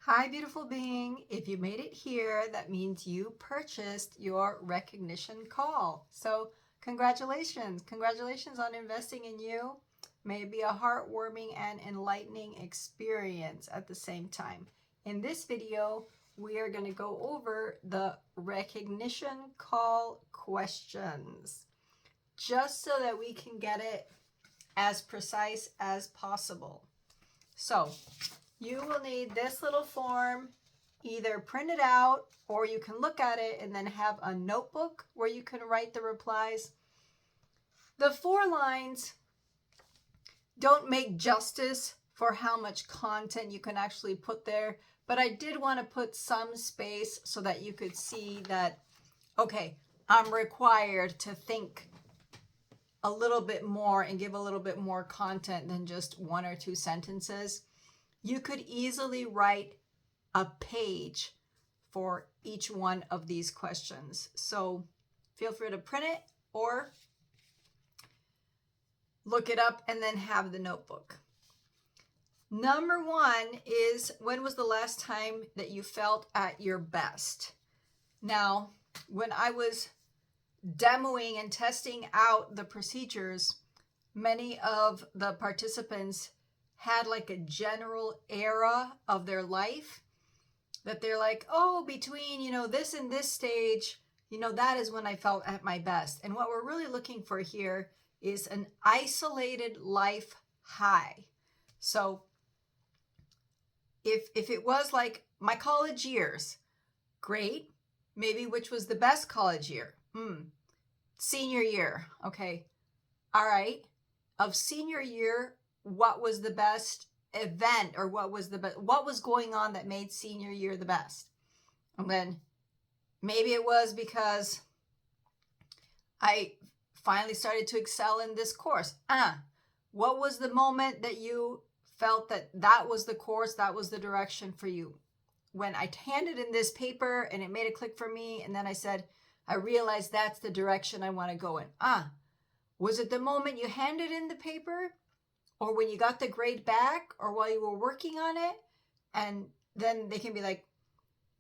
Hi, beautiful being. If you made it here, that means you purchased your recognition call. So congratulations. Congratulations on investing in you. May it be a heartwarming and enlightening experience at the same time. In this video, we are going to go over the recognition call questions, just so that we can get it as precise as possible. So you will need this little form, either print it out or you can look at it and then have a notebook where you can write the replies. The 4 lines don't make justice for how much content you can actually put there, but I did want to put some space so that you could see that, okay, I'm required to think a little bit more and give a little bit more content than just 1 or 2 sentences. You could easily write a page for each one of these questions. So feel free to print it or look it up and then have the notebook. Number 1 is, when was the last time that you felt at your best? Now, when I was demoing and testing out the procedures, many of the participants had like a general era of their life that they're like, oh, between, this and this stage, that is when I felt at my best. And what we're really looking for here is an isolated life high. So if it was like my college years, great. Maybe which was the best college year? Senior year. Okay. All right. Of senior year, what was the best event, or what was going on that made senior year the best? And then maybe it was because I finally started to excel in this course. What was the moment that you felt that was the course, that was the direction for you? When I handed in this paper and it made a click for me, and then I said, I realized that's the direction I want to go in. Was it the moment you handed in the paper, or when you got the grade back, or while you were working on it? And then they can be like,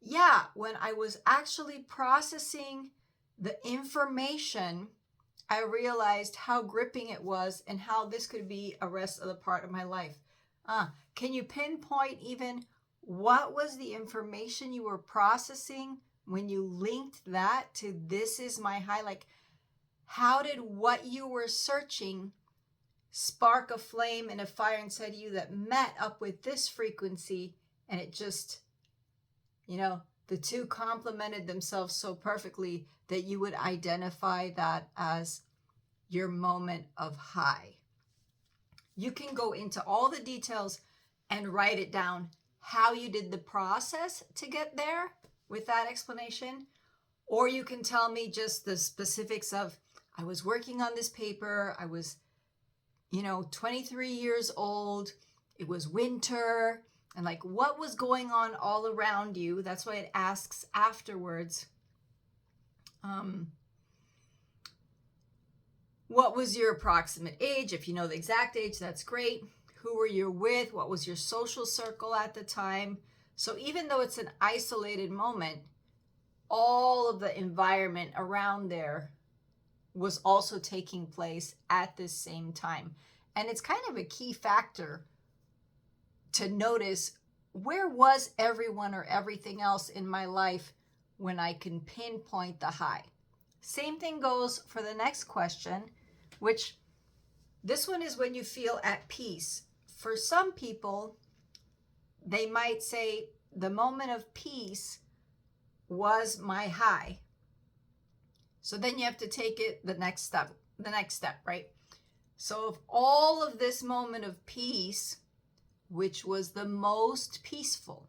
yeah, when I was actually processing the information, I realized how gripping it was and how this could be a rest of the part of my life. Can you pinpoint even what was the information you were processing when you linked that to this is my high? Like, how did what you were searching spark a flame and a fire inside you that met up with this frequency, and it just, the two complemented themselves so perfectly that you would identify that as your moment of high. You can go into all the details and write it down, how you did the process to get there with that explanation, or you can tell me just the specifics of, I was working on this paper, I was 23 years old, it was winter, and like what was going on all around you. That's why it asks afterwards, what was your approximate age? If you know the exact age, that's great. Who were you with? What was your social circle at the time? So even though it's an isolated moment, all of the environment around there was also taking place at the same time. And it's kind of a key factor to notice, where was everyone or everything else in my life when I can pinpoint the high? Same thing goes for the next question, which this one is when you feel at peace. For some people, they might say the moment of peace was my high. So then you have to take it the next step, right? So of all of this moment of peace, which was the most peaceful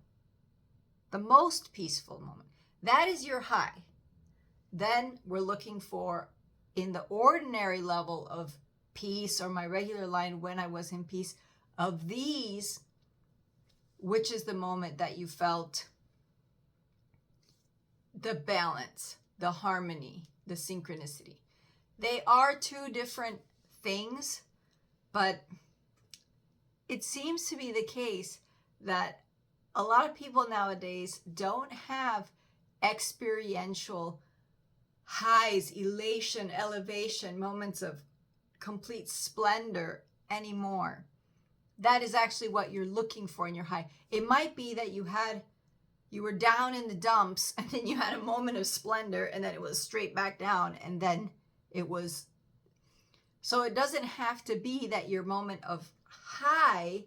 moment, that is your high. Then we're looking for, in the ordinary level of peace, or my regular line, when I was in peace, of these, which is the moment that you felt the balance, the harmony, the synchronicity. They are 2 different things, but it seems to be the case that a lot of people nowadays don't have experiential highs, elation, elevation, moments of complete splendor anymore. That is actually what you're looking for in your high. It might be that you were down in the dumps and then you had a moment of splendor and then it was straight back down and then it was. So it doesn't have to be that your moment of high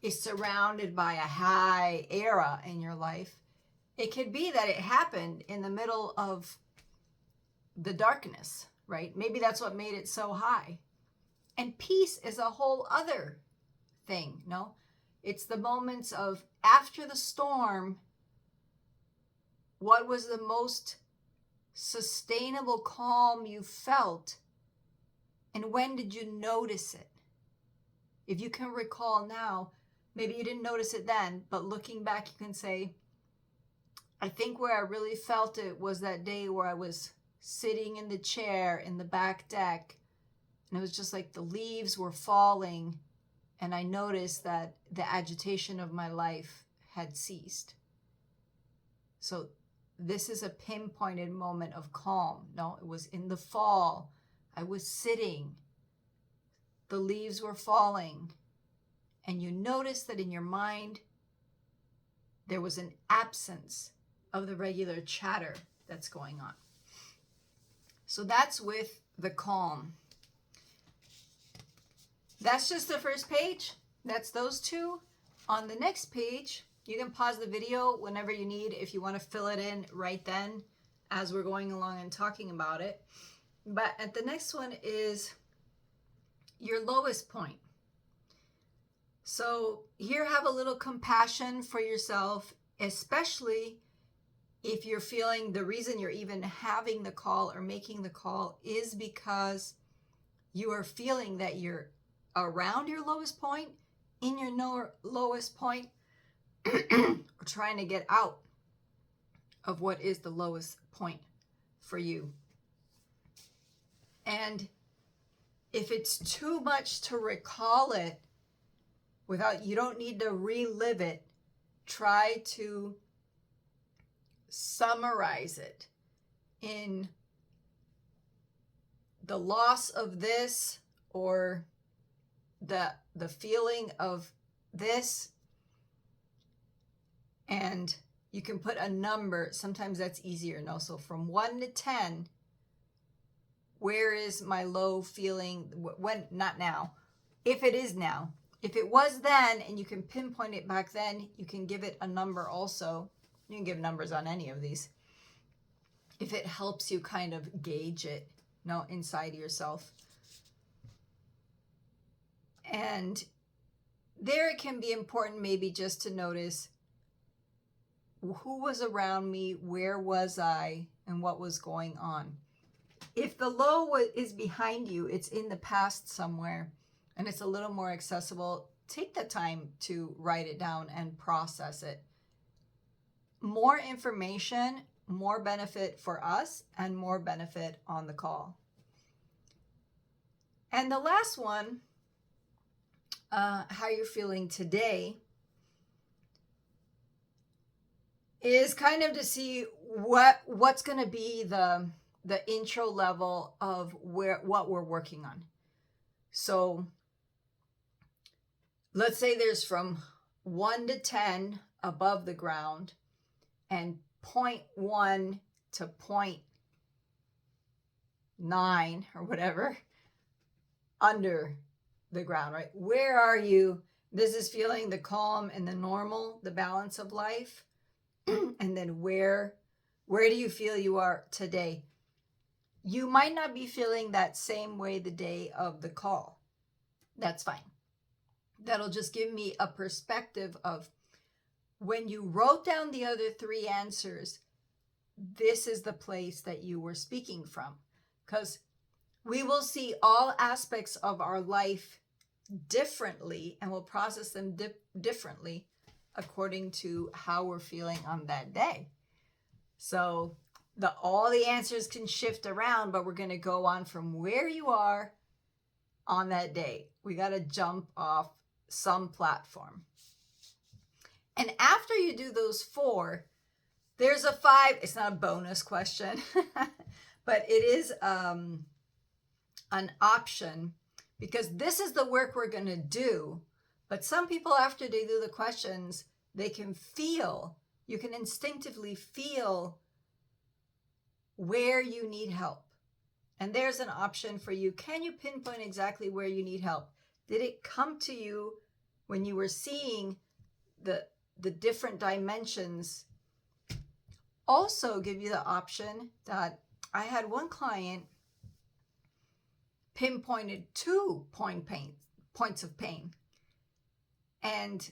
is surrounded by a high era in your life. It could be that it happened in the middle of the darkness, right? Maybe that's what made it so high. And peace is a whole other thing, no? It's the moments of after the storm, what was the most sustainable calm you felt? And when did you notice it? If you can recall now, maybe you didn't notice it then, but looking back, you can say, I think where I really felt it was that day where I was sitting in the chair in the back deck, and it was just like the leaves were falling, and I noticed that the agitation of my life had ceased. So this is a pinpointed moment of calm. No, it was in the fall. I was sitting, the leaves were falling, and you noticed that in your mind there was an absence of the regular chatter that's going on. So that's with the calm. That's just the first page. That's those two. On the next page, you can pause the video whenever you need if you want to fill it in right then as we're going along and talking about it. But at the next one is your lowest point. So here, have a little compassion for yourself, especially if you're feeling the reason you're even having the call or making the call is because you are feeling that you're around your lowest point, in your lowest point, or trying to get out of what is the lowest point for you. And if it's too much to recall it you don't need to relive it, try to summarize it in the loss of this or the feeling of this, and you can put a number. Sometimes that's easier. No, so from 1 to 10, where is my low feeling? When, not now. If it is now, if it was then, and you can pinpoint it back then, you can give it a number also. You can give numbers on any of these. If it helps you kind of gauge it, inside yourself. And there it can be important maybe just to notice who was around me, where was I, and what was going on. If the low is behind you, it's in the past somewhere, and it's a little more accessible, take the time to write it down and process it. More information, more benefit for us, and more benefit on the call. And the last one, how you're feeling today, is kind of to see what's going to be the intro level of what we're working on. So let's say there's from 1 to 10 above the ground and 0.1 to 0.9 or whatever under the ground, right? Where are you? This is feeling the calm and the normal, the balance of life. And then where do you feel you are today? You might not be feeling that same way the day of the call. That's fine. That'll just give me a perspective of when you wrote down the other 3 answers, this is the place that you were speaking from. Because we will see all aspects of our life differently, and we'll process them differently according to how we're feeling on that day. So all the answers can shift around, but we're going to go on from where you are on that day. We got to jump off some platform. And after you do those 4, there's a 5. It's not a bonus question, but it is an option, because this is the work we're going to do. But some people, after they do the questions, they can feel, you can instinctively feel where you need help. And there's an option for you. Can you pinpoint exactly where you need help? Did it come to you when you were seeing the different dimensions? Also give you the option that I had one client pinpointed 2 points of pain. And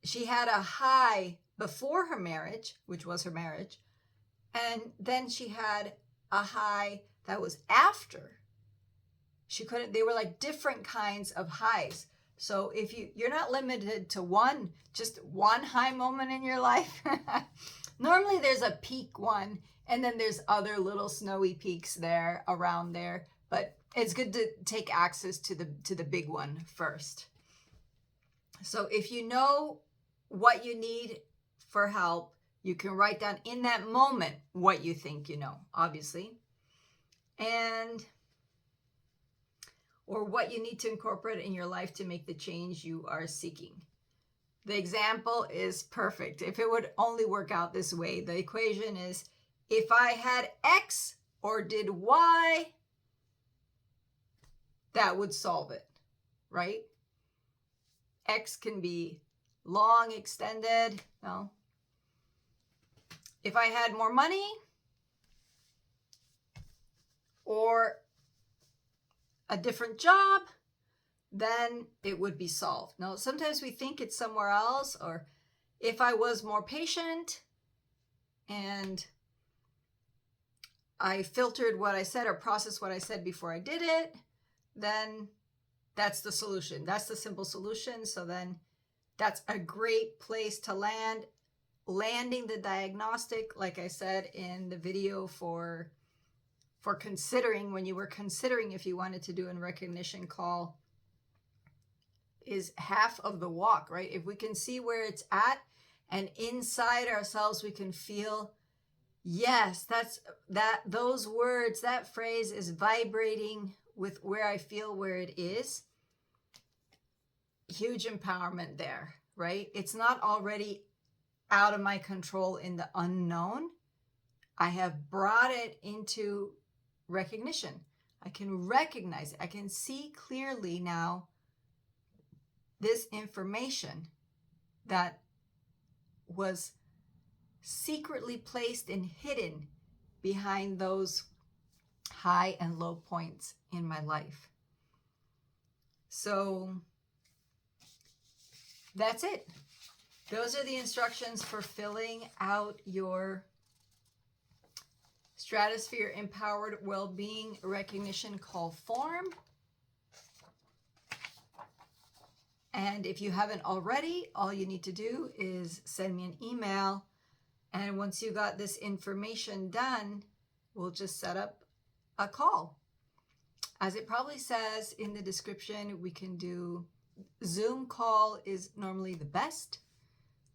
she had a high before her marriage, which was her marriage. And then she had a high that was after. They were like different kinds of highs. So if you're not limited to just one high moment in your life. Normally there's a peak one, and then there's other little snowy peaks there around there. But it's good to take access to the big one first. So if you know what you need for help, you can write down in that moment what you think you know, obviously, or what you need to incorporate in your life to make the change you are seeking. The example is perfect. If it would only work out this way, the equation is, if I had X or did Y, that would solve it, right? X can be long, extended. No. If I had more money or a different job, then it would be solved. Now, sometimes we think it's somewhere else, or if I was more patient and I filtered what I said or processed what I said before I did it, then that's the solution. That's the simple solution. So then that's a great place to land. Landing the diagnostic, like I said in the video for considering, when you were considering if you wanted to do a recognition call, is half of the walk, right? If we can see where it's at, and inside ourselves we can feel, yes, those words, that phrase is vibrating with where I feel where it is. Huge empowerment there, right? It's not already out of my control in the unknown. I have brought it into recognition. I can recognize it. I can see clearly now this information that was secretly placed and hidden behind those high and low points in my life. So that's it. Those are the instructions for filling out your Stratosphere Empowered Wellbeing Recognition Call form. And if you haven't already, all you need to do is send me an email. And once you got this information done, we'll just set up a call. As it probably says in the description, we can do Zoom call is normally the best,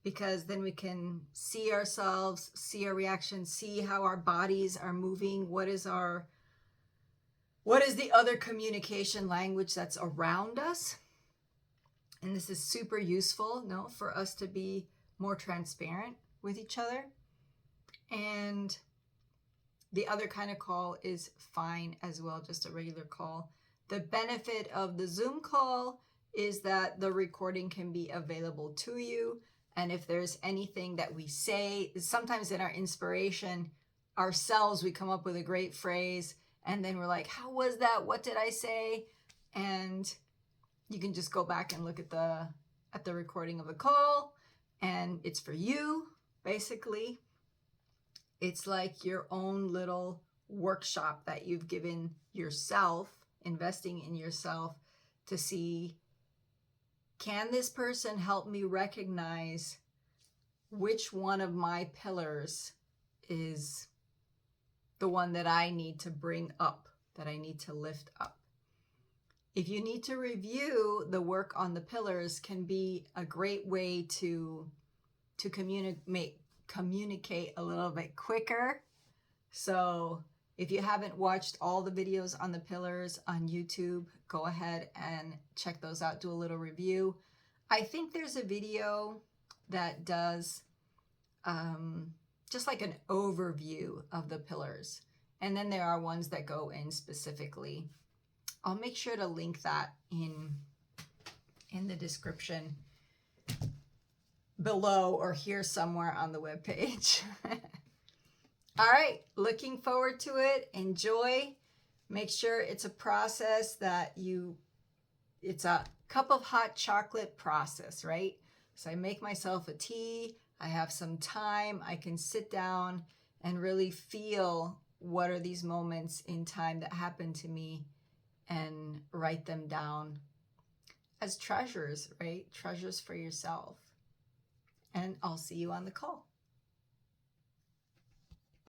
because then we can see ourselves, see our reactions, see how our bodies are moving. What is the other communication language that's around us? And this is super useful, for us to be more transparent with each other. And the other kind of call is fine as well, just a regular call. The benefit of the Zoom call is that the recording can be available to you. And if there's anything that we say, sometimes in our inspiration ourselves, we come up with a great phrase, and then we're like, how was that? What did I say? And you can just go back and look at the recording of the call, and it's for you, basically. It's like your own little workshop that you've given yourself, investing in yourself to see, can this person help me recognize which one of my pillars is the one that I need to bring up, that I need to lift up? If you need to review, the work on the pillars can be a great way to to communicate a little bit quicker. So if you haven't watched all the videos on the pillars on YouTube, go ahead and check those out, do a little review. I think there's a video that does just like an overview of the pillars. And then there are ones that go in specifically. I'll make sure to link that in the description below or here somewhere on the webpage. All right, looking forward to it. Enjoy. Make sure it's a process that it's a cup of hot chocolate process, right? So I make myself a tea. I have some time. I can sit down and really feel what are these moments in time that happen to me and write them down as treasures, right? Treasures for yourself. And I'll see you on the call.